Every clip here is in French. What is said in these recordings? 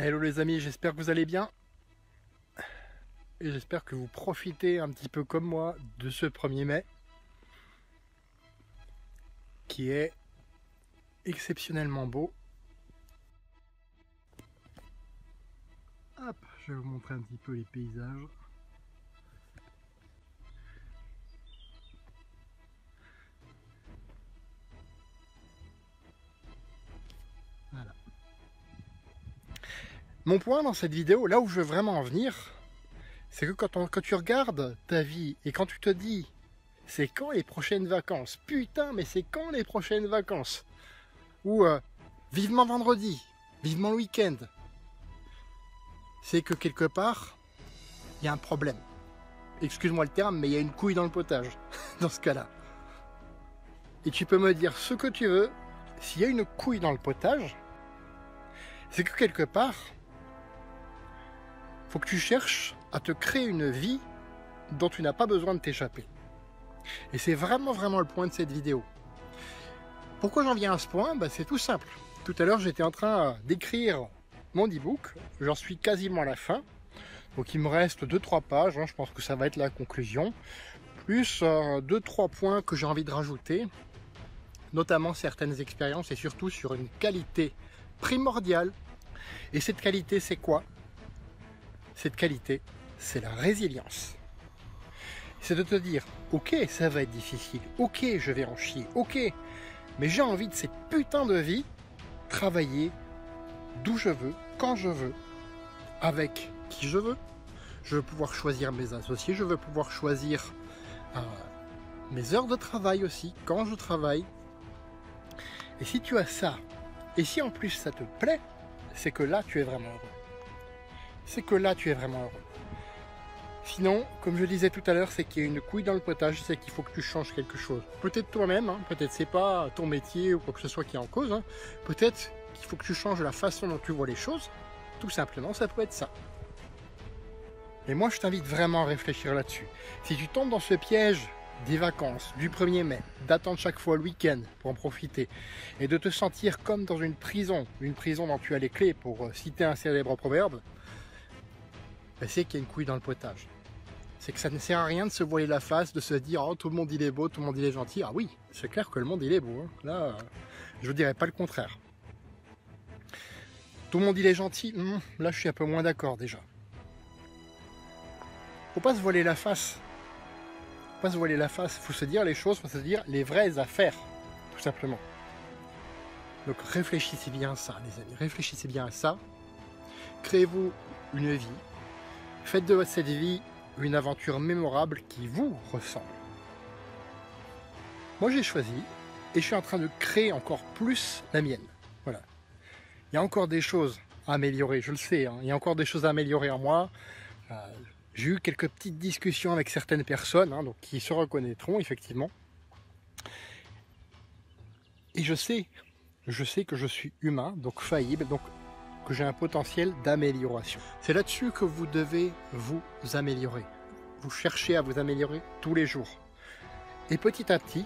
Hello les amis, j'espère que vous allez bien et j'espère que vous profitez un petit peu comme moi de ce 1er mai qui est exceptionnellement beau. Hop, je vais vous montrer un petit peu les paysages. Voilà. Mon point dans cette vidéo, là où je veux vraiment en venir, c'est que quand tu regardes ta vie et quand tu te dis c'est quand les prochaines vacances, putain mais c'est quand les prochaines vacances, ou vivement vendredi, vivement le week-end, c'est que quelque part il y a un problème. Excuse-moi le terme, mais il y a une couille dans le potage dans ce cas-là. Et tu peux me dire ce que tu veux, s'il y a une couille dans le potage, c'est que quelque part faut que tu cherches à te créer une vie dont tu n'as pas besoin de t'échapper. Et c'est vraiment le point de cette vidéo. Pourquoi j'en viens à ce point? C'est tout simple. Tout à l'heure j'étais en train d'écrire mon e-book, j'en suis quasiment à la fin. Donc il me reste 2-3 pages, je pense que ça va être la conclusion. Plus 2-3 points que j'ai envie de rajouter, notamment certaines expériences et surtout sur une qualité primordiale. Et cette qualité c'est quoi? Cette qualité, c'est la résilience. C'est de te dire, ok, ça va être difficile, ok, je vais en chier, ok, mais j'ai envie de cette putain de vie, travailler d'où je veux, quand je veux, avec qui je veux. Je veux pouvoir choisir mes associés, je veux pouvoir choisir mes heures de travail aussi, quand je travaille. Et si tu as ça, et si en plus ça te plaît, c'est que là tu es vraiment heureux. C'est que là tu es vraiment heureux. Sinon, comme je disais tout à l'heure, c'est qu'il y a une couille dans le potage, c'est qu'il faut que tu changes quelque chose. Peut-être toi-même, peut-être c'est pas ton métier ou quoi que ce soit qui est en cause, peut-être qu'il faut que tu changes la façon dont tu vois les choses, tout simplement, ça peut être ça. Et moi je t'invite vraiment à réfléchir là-dessus. Si tu tombes dans ce piège des vacances, du 1er mai, d'attendre chaque fois le week-end pour en profiter, et de te sentir comme dans une prison dont tu as les clés, pour citer un célèbre proverbe, c'est qu'il y a une couille dans le potage. C'est que ça ne sert à rien de se voiler la face, de se dire oh tout le monde il est beau, tout le monde il est gentil. Ah oui, c'est clair que le monde il est beau, là je ne dirais pas le contraire. Tout le monde il est gentil, là je suis un peu moins d'accord déjà. Faut pas se voiler la face. Faut pas se voiler la face, faut se dire les choses, faut se dire les vraies affaires, tout simplement. Donc réfléchissez bien à ça les amis, réfléchissez bien à ça. Créez-vous une vie. Faites de cette vie une aventure mémorable qui vous ressemble. Moi j'ai choisi et je suis en train de créer encore plus la mienne. Voilà. Il y a encore des choses à améliorer, je le sais, il y a encore des choses à améliorer en moi. J'ai eu quelques petites discussions avec certaines personnes donc qui se reconnaîtront effectivement. Et je sais que je suis humain, donc faillible, donc que j'ai un potentiel d'amélioration. C'est là-dessus que vous devez vous améliorer. Vous cherchez à vous améliorer tous les jours. Et petit à petit,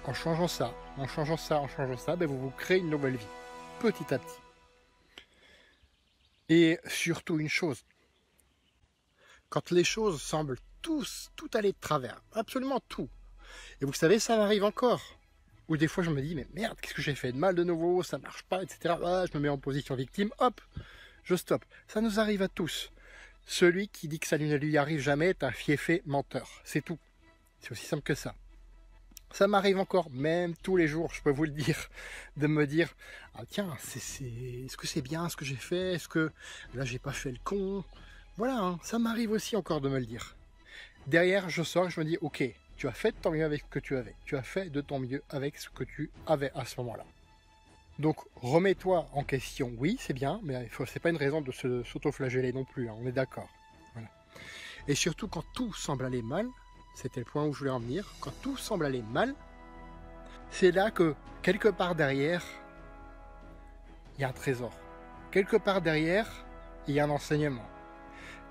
en changeant ça, vous vous créez une nouvelle vie. Petit à petit. Et surtout une chose, quand les choses semblent tout aller de travers, absolument tout, et vous savez, ça m'arrive encore, ou des fois je me dis, mais merde, qu'est-ce que j'ai fait de mal de nouveau, ça marche pas, etc. Je me mets en position victime, hop, je stoppe. Ça nous arrive à tous. Celui qui dit que ça ne lui arrive jamais est un fieffé menteur. C'est tout. C'est aussi simple que ça. Ça m'arrive encore, même tous les jours, je peux vous le dire, de me dire, ah tiens, est-ce que c'est bien ce que j'ai fait? Est-ce que là j'ai pas fait le con? Voilà, ça m'arrive aussi encore de me le dire. Derrière, je sors et je me dis, ok, tu as fait de ton mieux avec ce que tu avais. Tu as fait de ton mieux avec ce que tu avais à ce moment-là. Donc, remets-toi en question. Oui, c'est bien, mais c'est pas une raison de s'auto-flageller non plus. On est d'accord. Voilà. Et surtout, quand tout semble aller mal, c'était le point où je voulais en venir, quand tout semble aller mal, c'est là que, quelque part derrière, il y a un trésor. Quelque part derrière, il y a un enseignement.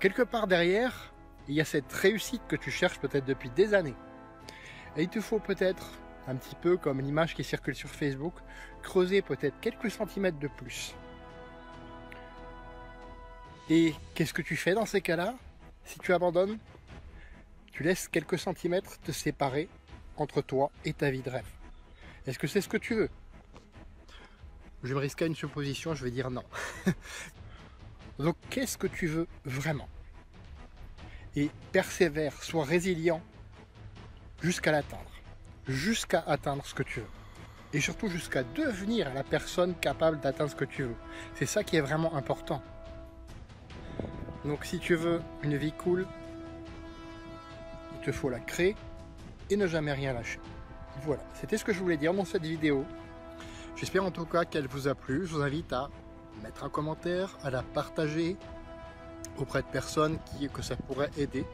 Quelque part derrière, il y a cette réussite que tu cherches peut-être depuis des années. Et il te faut peut-être, un petit peu comme l'image qui circule sur Facebook, creuser peut-être quelques centimètres de plus. Et qu'est-ce que tu fais dans ces cas-là? Si tu abandonnes, tu laisses quelques centimètres te séparer entre toi et ta vie de rêve. Est-ce que c'est ce que tu veux? Je vais me risquer à une supposition, je vais dire non. Donc qu'est-ce que tu veux vraiment? Et persévère, sois résilient jusqu'à l'atteindre. Jusqu'à atteindre ce que tu veux. Et surtout jusqu'à devenir la personne capable d'atteindre ce que tu veux. C'est ça qui est vraiment important. Donc si tu veux une vie cool, il te faut la créer et ne jamais rien lâcher. Voilà, c'était ce que je voulais dire dans cette vidéo. J'espère en tout cas qu'elle vous a plu. Je vous invite à mettre un commentaire, à la partager auprès de personnes que ça pourrait aider.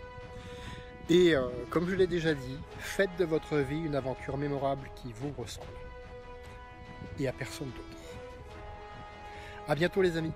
Et comme je l'ai déjà dit, faites de votre vie une aventure mémorable qui vous ressemble. Et à personne d'autre. À bientôt les amis.